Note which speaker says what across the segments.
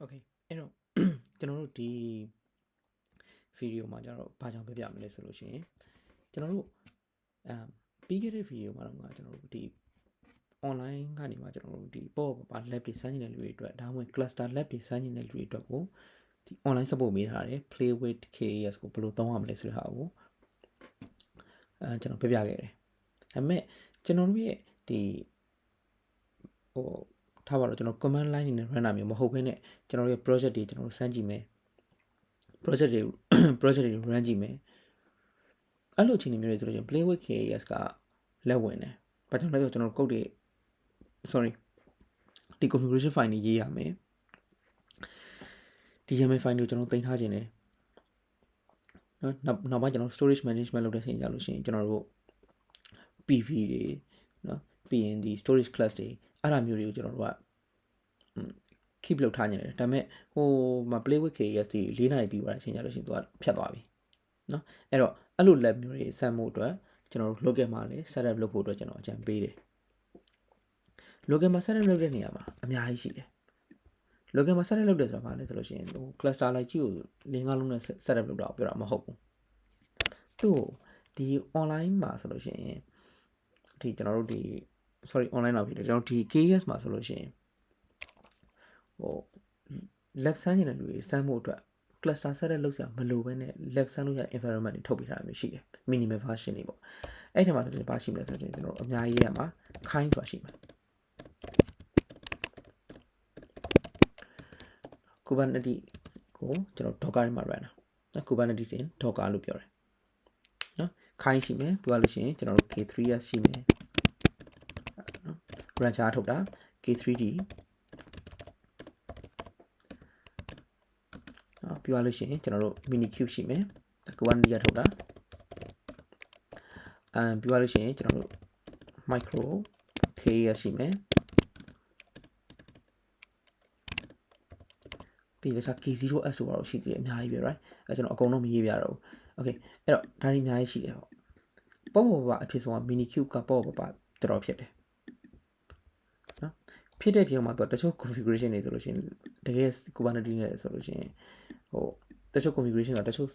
Speaker 1: Okay အဲ့တော့ကျွန်တော်တို့ဒီဗီဒီယိုမှာကျတော့ဘာကြောင့်ပြပြမလဲဆိုလို့ရှိရင်ကျွန်တော်တို့ပြီးခဲ့တဲ့ဗီဒီယိုမှာတော့ကျွန်တော်တို့ဒီ online ကနေမှကျွန်တော်တို့ဒီပေါ့ပါ lab တွေစမ်းနေတဲ့လူတွေအတွက်ဒါမှမဟုတ် cluster lab တွေစမ်းနေတဲ့လူတွေအတွက်ကိုဒီ online support ပေးထားတယ် play with KAS ကိုဘယ်လိုသုံးရမလဲဆိုတဲ့ဟာကိုကျွန်တော်ပြပြခဲ့တယ်ဒါပေမဲ့ကျွန်တော်တို့ရဲ့ဒီထားပါတော့ကျွန်တော် command line နဲ့ run တာမျိုးမဟုတ်ဘဲနဲ့ကျွန်တော်တို့ရဲ့ project တွေကျွန်တော်တို့စမ်းကြည့်မယ် project တွေ run ကြည့်မယ်အဲ့လိုအခြေအနေမျိုးတွေဆိုလို့ရှိရင် play with KAS ကလက်ဝင်တယ်။ဘာကြောင့်လဲဆိုတော့ကျွန်တော် code တွေ ဒီ configuration file တွေရေးရမယ်။ဒီ YAML file တွေကိုကျွန်တော်တင်ထားခြင်းတယ်။နောက်ပိုင်းကျွန်တော် storage management လုပ်တဲ့ချိန်ကြလို့ရှိရင်ကျွန်တော်တို့ PV တွေနော်ပြီးရင်ဒီ storage class တွေအဲ့ဒါမျိုးတွေကိုကျွန်တော်တို့ကkeep လုပ်ထားနေတယ်ဒါပေမဲ့မှာ play with KAS 4နာရီပြီးသွားတဲ့အချိန်ကြလို့ရှိရင်သူကဖြတ်သွားပြီနော်အဲ့တော့အဲ့လို lab မျိုးတွေစမ်းဖို့အတွက်ကျွန်တော်တို့ local မှာလည်း setup လုပ်ဖို့အတွက်ကျွန်တော်အကြံပေးတယ် local မှာ setup လုပ်တဲ့နေရာမှာအများကြီးရှိတယ် local မှာ setup လုပ်တယ်ဆိုတာဘာလဲဆိုလို့ရှိရင်cluster လိုက်ကြီးကို5လုံးနဲ့ setup လုပ်တာပြောတာမဟုတ်ဘူးသူ့ဒီ online မှာဆိုလို့ရှိရင်ဒီကျွန်တော်တို့ဒီ online လောက်ဖြစ်တယ်ကျွန်တော်ဒီ KAS မှာဆိုလို့ရှိရင်lab စမ်းနေတဲ့လူတွေစမ်းဖို့အတွက် cluster setup လုပ်စရာမလိုဘဲနဲ့ lab စမ်းလို့ရတဲ့ environment တွေထုတ်ပေးထားတာမျိုးရှိတယ် minimal version တွေပေါ့အဲ့ဒီမှာဆိုရင်ဘာရှိမလဲဆိုတော့ကျွန်တော်အများကြီးရမှာခိုင်းဆိုတာရှိမှာ Kubernetes ကိုကျွန်တော် Docker မှာ run တာ Kubernetes in Docker လို့ပြောတယ်နော်ခိုင်းရှိမယ်ပြီးသွားလို့ရှိရင်ကျွန်တော်တို့ K3s ရှိမယ်နော် run ချထုတ်တာ K3d နော်ပြီးသွားလို့ရှိရင်ကျွန်တော်တို့ minikube ရှိမယ် Kubernetes ရထုတ်တာပြီးသွားလို့ရှိရင်ကျွန်တော်တို့ micro KAS ရှိမယ်ပြီးတော့ K0s တို့ပါတော့ရှိသေးတယ်အများကြီးပဲ right အဲကျွန်တော်အကုန်လုံးမရေးပြတော့ဘူး okay အဲ့တော့ဒါတွေအများကြီးရှိတယ်ပေါ့ပေါ့အဖြစ်ဆုံးက minikube ကပေါ့ပေါ့တော်တော်ဖြစ်တယ်နော်ဖြစ်တဲ့ပြောင်းမှာတော့တချို့ configuration တွေဆိုလို့ရှိရင်တကယ် Kubernetes နဲ့ဆိုလို့ရှိရင်တချို့ configuration ကတချို့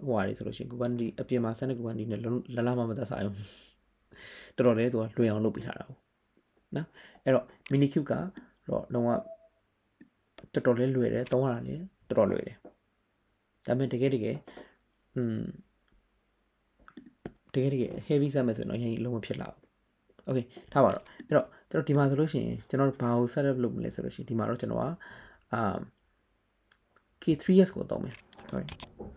Speaker 1: ဟိုဟာတွေဆိုလို့ရှိရင် Kubernetes အပြင်မှာစမ်းတဲ့ Kubernetes နဲ့လမမသက်ဆိုင်ဘူးတော်တော်လေးသူကလွယ်အောင်လုပ်ပေးထားတာပေါ့နော်အဲ့တော့ minikube ကတော့လုံးဝတော်တော်လေးလွယ်တယ်သုံးရတာလည်းတော်တော်လွယ်တယ်ဒါပေမဲ့တကယ်heavy စမ်းမယ်ဆိုရင်တော့ရင်လုံးဝဖြစ်လာဘူး okay ထားပါတော့အဲ့တော့ကျွန်တော်ဒီမှာဆိုလို့ရှိရင်ကျွန်တော်ဘာကို setup လုပ်မလဲဆိုလို့ရှိရင်ဒီမှာတော့ကျွန်တော်ကK3s ကိုသုံးမယ် sorry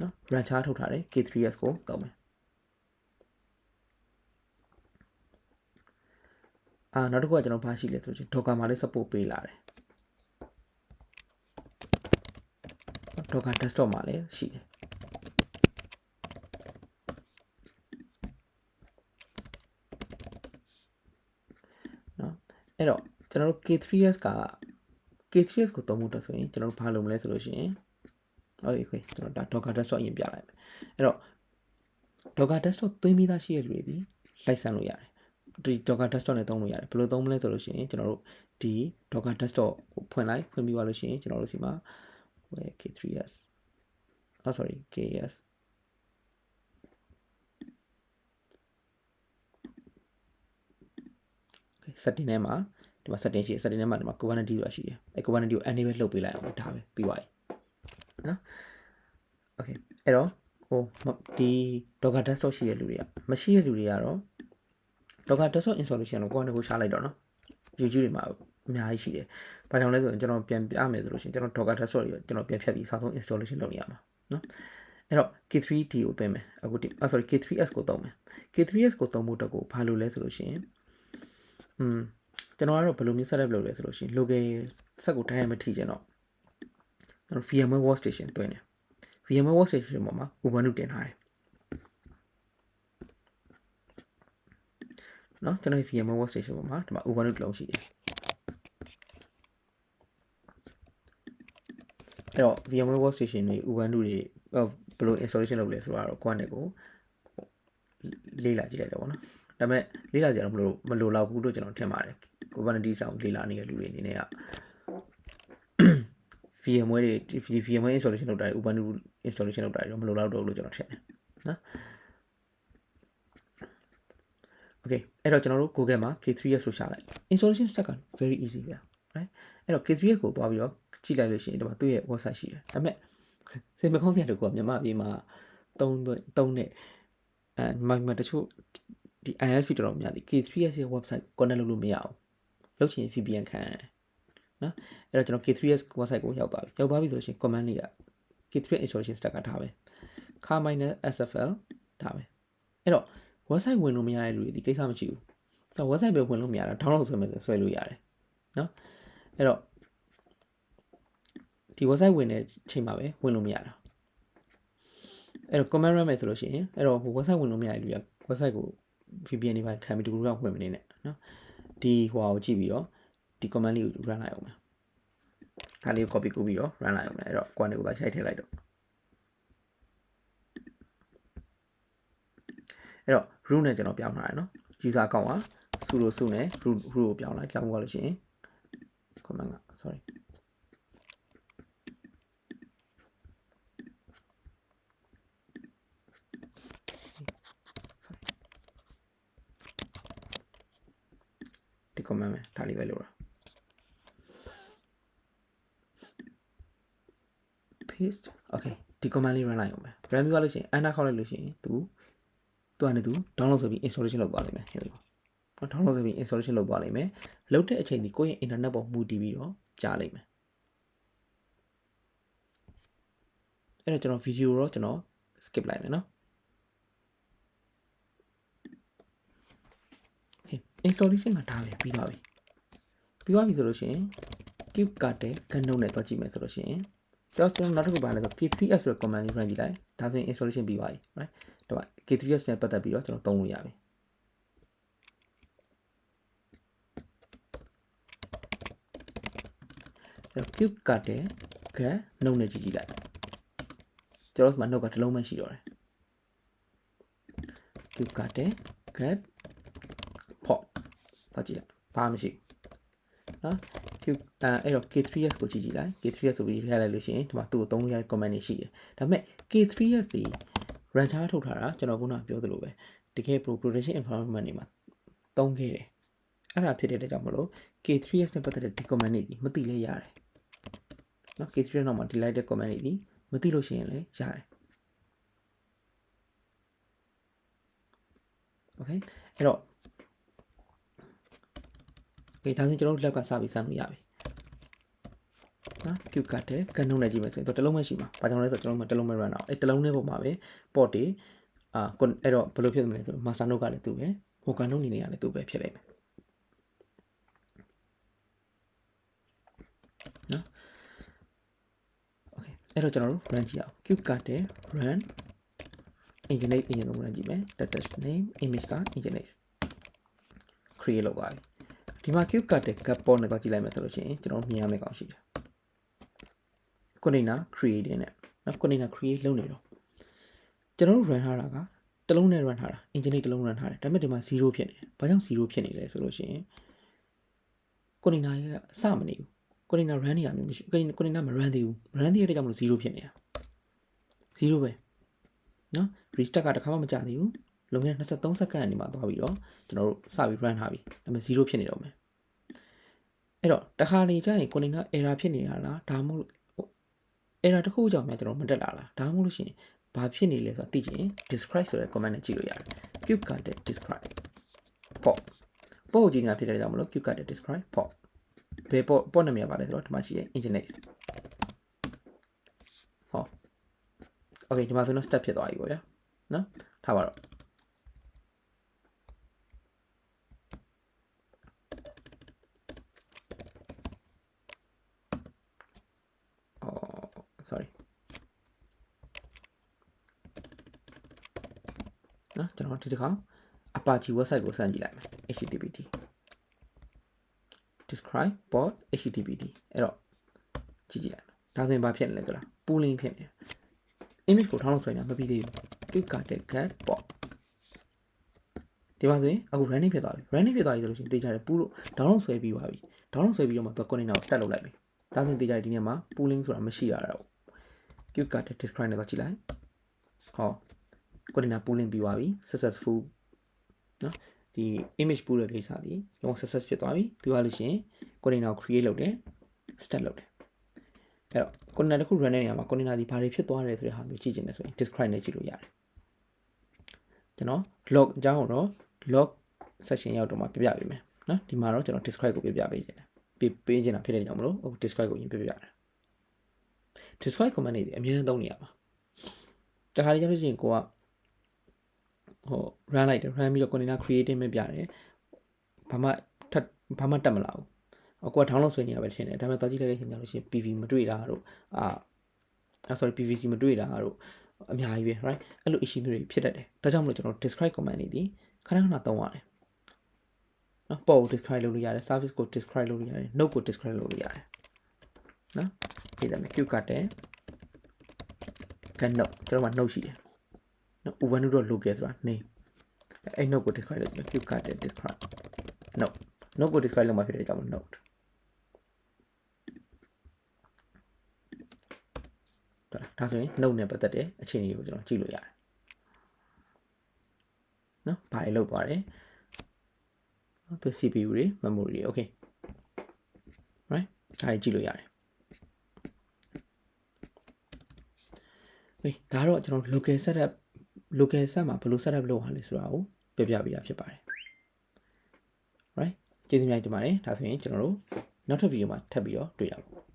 Speaker 1: နော် run ချထုတ်ထားတယ် K3s ကိုသုံးမယ်နောက်တစ်ခုကကျွန်တော်ဘာရှိလဲဆိုလို့ရှိရင် Docker မှာလည်း support ပေးလာတယ် Docker desktop မှာလည်းရှိတယ်နော်အဲ့တော့ကျွန်တော်တို့ K3s ကိုသုံးဖို့အတွက်ဆိုရင်ကျွန်တော်တို့ဘာလုပ်မလဲဆိုလို့ရှိရင်okay ကျွန်တော်ဒါ Docker desktop အရင်ပြလိုက်မယ်အဲ့တော့ Docker desktop သွင်းပြီးသားရှိတဲ့လူတွေဒီလိုက်စမ်းလို့ရတယ်ဒီ Docker desktop နဲ့သုံးလို့ရတယ်ဘယ်လိုသုံးမလဲဆိုလို့ရှိရင်ကျွန်တော်တို့ဒီ Docker desktop ကိုဖွင့်ပြီးသွားလို့ရှိရင်ကျွန်တော်တို့ဒီမှာ K3s sorry KAS setting ထဲမှာဒီမှာ setting ရှိတယ် setting ထဲမှာဒီမှာ Kubernetes ဆိုတာရှိတယ်အဲ Kubernetes ကို enable လုပ်ပေးလိုက်အောင်ဒါပဲပြီးသွားပြီနော် okay အဲ့တော့ဒီ Docker desktop ရှိတဲ့လူတွေကမရှိတဲ့လူတွေကတော့ Docker desktop installation ကိုကိုယ်ကနေကိုရှားလိုက်တော့နော် YouTube တွေမှာအများကြီးရှိတယ်ဘာကြောင့်လဲဆိုရင်ကျွန်တော်ပြန်ပြမယ်ဆိုလို့ရှိရင်ကျွန်တော် Docker desktop တွေကျွန်တော်ပြန်ဖြတ်ပြီးအစားဆုံး installation လုပ်နေရမှာနော်အဲ့တော့ K3d ကိုသွင်းမယ်အခုsorry K3s ကိုသုံးမယ် K3s ကိုသုံးဖို့အတွက်ကိုဘာလို့လဲဆိုလို့ရှိရင်ကျွန်တော်ကတော့ဘယ်လိုမျိုး setup လုပ်လဲဆိုလို့ရှိရင် local ဆက်ကိုတိုင်းရမထိချင်တော့ကျွန်တော် VMware workstation သွင်းတယ် VMware workstation ပေါ်မှာ Ubuntu တင်ထားတယ်နော်ကျွန်တော် VMware workstation ပေါ်မှာဒီမှာ Ubuntu တစ်လုံးရှိတယ်အဲ့တော့ VMware workstation တွေ Ubuntu တွေဘယ်လို installation လုပ်လဲဆိုတာတော့ကိုယ့်အနေကိုလေ့လာကြည့်လိုက်တယ်ပေါ့နော်ဒါပေမဲ့လေ့လာကြရတော့မလိုတော့ဘူးလို့ကျွန်တော်ထင်ပါတယ် Kubernetes အောင်လေ့လာနေတဲ့လူတွေအနေနဲ့က VMware တွေ VMware installation လုပ်တာတွေ Ubuntu installation လုပ်တာတွေတော့မလိုတော့လို့ကျွန်တော်ထင်တယ်နော် Okay အဲ့တော့ကျွန်တော်တို့ Google မှာ K3s လို့ရှာလိုက် installation step က very easy ဗျာ right အဲ့တော့ K3s ကိုသွားပြီးတော့ကြည့်လိုက်လို့ရှိရင်ဒီမှာသူ့ရဲ့ website ရှိတယ်ဒါပေမဲ့စိတ်မကောင်းစရာတကူကမြန်မာပြည်မှာသုံးတဲ့မတချို့ဒီ ISP တော်တော်များသည် K3s ရဲ့ website connect လုပ်လို့မရအောင်လုပ်ချင် VPN ခံရတယ်နော်အဲ့တော့ကျွန်တော် K3s website ကိုရောက်သွားပြီဆိုလို့ရှိရင် command လေးက K3s installation step ကထားပဲ -sfl ဒါပဲအဲ့တော့ website ဝင်လို့မရတဲ့လူတွေဒီကိစ္စမရှိဘူးတော့ website ပဲဝင်လို့မရတာ download ဆွဲမယ်ဆိုဆွဲလို့ရတယ်နော်အဲ့တော့ဒီ website ဝင်တဲ့ချိန်မှာပဲဝင်လို့မရတာအဲ့တော့ command run မယ်ဆိုလို့ရှိရင်အဲ့တော့ website ဝင်လို့မရတဲ့လူက website ကို VPN တွေပါခံပြီးတကူကဝင်မနေနဲ့နော်ဒီဟိုဟာကိုကြည့်ပြီးတော့ဒီ command လေးကို run လိုက်အောင်မယ်ဒါလေးကို copy ကူးပြီးတော့ run လိုက်အောင်မယ်အဲ့တော့ quant ကိုပါရိုက်ထည့်လိုက်တော့အဲ့တော့ root နဲ့ကျွန်တော်ပြောင်းထားတယ်နော် user account က sudo နဲ့ root ကိုပြောင်းလိုက်ပြောင်းသွားလို့ရှိရင် command က sorry ဒီ command ပဲဒါလေးပဲလို့ရ paste okay ဒီ command လေး run လိုက်အောင်ပဲ run ပြီးသွားလို့ရှိရင် enter ခေါက်လိုက်လို့ရှိရင်သူကနေသူ download ဆိုပြီး installation လုပ်သွားလိမ့်မယ်ဟဲ့လို့ download ဆိုပြီး installation လုပ်သွားလိမ့်မယ်လုပ်တဲ့အချိန်ဒီကိုယ့်ရဲ့ internet ပေါ်မူတည်ပြီးတော့ကြာလိမ့်မယ်အဲ့တော့ကျွန်တော် video တော့ကျွန်တော် skip လိုက်မယ်နော် okay installation ကဒါပဲပြီးသွားပြီဆိုလို့ရှိရင် cube ကတဲ့ gunnote နဲ့တွက်ကြည့်မယ်ဆိုလို့ရှိရင်ကျွန်တော်နောက်တစ်ခုပါလဲဆို K3s ဆိုတဲ့ command လေး run ကြည့်လိုက်ဒါဆိုရင် installation ပြီးသွားပြီ right တော့ K3s နဲ့ပတ်သက်ပြီးတော့ကျွန်တော်သုံးလို့ရပြီအဲ့တော့ cube ကတဲ့ gunnote နဲ့ကြည့်လိုက်ကျွန်တော်တို့မှာ note ကတစ်လုံးမှရှိတော့တယ် cube ကတဲ့ gun port တွက်ကြည့်လိုက်ဘာမှမရှိနော် အဲ့တော့ K3s ကိုကြည့်လိုက် K3s ဆိုပြီးထည့်လိုက်လို့ရှိရင်ဒီမှာသူ့ကိုသုံးလို့ရတဲ့ command တွေရှိတယ်ဒါပေမဲ့ K3s ဒီ run char ထုတ်ထားတာကျွန်တော်ခုနပြောသလိုပဲတကယ် production environment တွေမှာသုံးခဲ့တယ်အဲ့ဒါဖြစ်တဲ့အတွက်ကြောင့်မလို့ K3s နဲ့ပတ်သက်တဲ့ဒီ command တွေဒီမသိလဲရတယ်နော် K3s နောက်မှာ delete တဲ့ command တွေဒီမသိလို့ရှိရင်လည်းရတယ် okay အဲ့တော့okay ဒါဆိုရင်ကျွန်တော်တို့လက်ကစပြီးစမ်းလို့ရပြီနော် cube ကတဲ့ gunnote နဲ့ကြည့်မယ်ဆိုရင်တော့တစ်လုံးမှရှိမှာဘာကြောင့်လဲဆိုတော့ကျွန်တော်တို့တစ်လုံးမှ run အောင်အဲ့တစ်လုံးနဲ့ပုံမှာပဲ port တွေအဲ့တော့ဘယ်လိုဖြစ်မလဲဆိုတော့ master node ကလည်းသူပဲဟို gunnote နေနေရလည်းသူပဲဖြစ်လိမ့်မယ်နော် okay အဲ့တော့ကျွန်တော်တို့ run ကြည့်အောင် cube ကတဲ့ run nginx အရင်ဆုံး run ကြည့်မယ် dash name image က nginx create လုပ်သွားပြီဒီမှာ cube ကတဲ့ gap port နဲ့တော့ကြည့်လိုက်မယ်ဆိုလို့ရှိရင်ကျွန်တော်မြင်ရမယ့်ကောင်ရှိတယ် container create နဲ့နော် container create လုပ်နေတော့ကျွန်တော်တို့ run ထားတာကတစ်လုံးနဲ့ run ထားတာ nginx တစ်လုံး run ထားတယ်ဒါပေမဲ့ဒီမှာ0ဖြစ်နေတယ်ဘာကြောင့်0ဖြစ်နေလဲဆိုလို့ရှိရင် container ကစမနေဘူး container run နေရမျိုးမရှိ container မ run သေးဘူး run သေးတဲ့ကြောင့်မလို့0ဖြစ်နေတာ0ပဲနော် restart ကတစ်ခါမှမကြသေးဘူးလွန်ခဲ့တဲ့23စက္ကန့်အနေမှာသွားပြီးတော့ကျွန်တော်တို့စပြီး run ထားပြီဒါပေမဲ့0ဖြစ်နေတော့မယ်အဲ့တော့တစ်ခါလေကြာရင် container error ဖြစ်နေတာလားဒါမှမဟုတ် error တစ်ခုကြောင့်များကျွန်တော်မတက်လာလားဒါမှမဟုတ်လို့ရှိရင်ဘာဖြစ်နေလဲဆိုတာသိချင် describe ဆိုတဲ့ command နဲ့ကြည့်လို့ရတယ် cube ကတဲ့ describe port ကိုကြည့်နေတာဖြစ်တဲ့ကြောင့်မလို့ cube ကတဲ့ describe port ဘယ် port နာမည်ပါလဲဆိုတော့ဒီမှာရှိတဲ့ nginx ဟော okay ဒီမှာဆိုတော့ step ဖြစ်သွားပြီပေါ့ဗျာနော်ထားပါတော့sorry နော်ကျွန်တော်ဒီတစ်ခါ Apache website ကိုစမ်းကြည့်လိုက်မယ် httpd describe port httpd အဲ့တော့ကြည့်လိုက်ဒါဆိုရင်ဘာဖြစ်နေလဲဆိုတာ pooling ဖြစ်နေတယ် image ကို download ဆွဲနေတာမပြီးသေးဘူး cube ကတဲ့ cat port ဒီမှာဆိုရင်အခု running ဖြစ်သွားပြီ running ဖြစ်သွားပြီဆိုလို့ရှိရင်တေးကြတယ် pool download ဆွဲပြီးသွားပြီ download ဆွဲပြီးတော့မှသူ container ကို start လုပ်လိုက်ပြီ ဒါဆိုရင်ဒီကြဒီနေရာမှာ pooling ဆိုတာမရှိရတော့ queue card describe နဲ့တော့ကြည့်လိုက်ဟောကိုဒီနာ pooling ပြီးသွားပြီ successful နော်ဒီ image pool ရဲ့ကိစ္စဒီလုံးဝ success ဖြစ်သွားပြီပြီးသွားလို့ရှိရင်ကိုဒီနာကို create လုပ်တယ် start လုပ်တယ်အဲ့တော့ကိုဒီနာတစ်ခု run တဲ့နေရာမှာကိုဒီနာဒီဘာတွေဖြစ်သွားတယ်ဆိုတဲ့ဟာမျိုးကြည့်ချင်တယ်ဆိုရင် describe နဲ့ကြည့်လို့ရတယ်ကျွန်တော် log အကြောင်းတော့ log section ရောက်တော့မှပြပြပေးမယ်နော်ဒီမှာတော့ကျွန်တော် describe ကိုပြပြပေးချင်တယ်ပေးချင်တာဖြစ်တဲ့ကြောင့်မလို့ describe ကိုရင်ပြပြရတယ် describe command တွေအများနဲ့သုံးနေရမှာတခါလေကြောင့်ရှင်ကိုကrun လိုက်တယ် run ပြီးတော့ container creating ပဲပြတယ်ဘာမှတက်မလာဘူးကိုက download ဆွဲနေရပဲထင်တယ်ဒါပေမဲ့သွားကြည့်လိုက်တဲ့ချိန်ကျလို့ရှင် PV မတွေ့တာတို့sorry PVC မတွေ့တာတို့အများကြီးပဲ right အဲ့လို issue မျိုးတွေဖြစ်တတ်တယ်ဒါကြောင့်မလို့ကျွန်တော် describe command တွေဒီခဏခဏသုံးရတယ်နော်ပေါ်ကို describe လုပ်လို့ရတယ် service ကို describe လုပ်လို့ရတယ် node ကို describe လုပ်လို့ရတယ်နော်ဒီဒါမဲ့ queue card တယ် can node ကျွန်တော်မှာ node ရှိတယ်နော် ubuntu.local ဆိုတာ name အဲ့ node ကို describe လုပ်ပြီး queue card တယ် describe node ကို describe လုပ်မှဖြစ်တဲ့ကြောင့် node ဒါဆိုရင် node နဲ့ပတ်သက်တဲ့အခြေအနေကိုကျွန်တော်ကြည့်လို့ရတယ်နော်ဘာတွေလောက်သွားတယ်သူ CPU တွေ memory တွေ okay right ဒါတွေကြည့်လို့ရတယ်ဒါတော့ကျွန်တော် local setup မှာဘယ်လို setup လုပ်ရလဲဆိုတာကိုပြပြပေးတာဖြစ်ပါတယ် right ကျေးဇူးများတင်ပါတယ်ဒါဆိုရင်ကျွန်တော်တို့နောက်ထပ်ဗီဒီယိုမှာထပ်ပြီးတော့တွေ့ရပါမယ်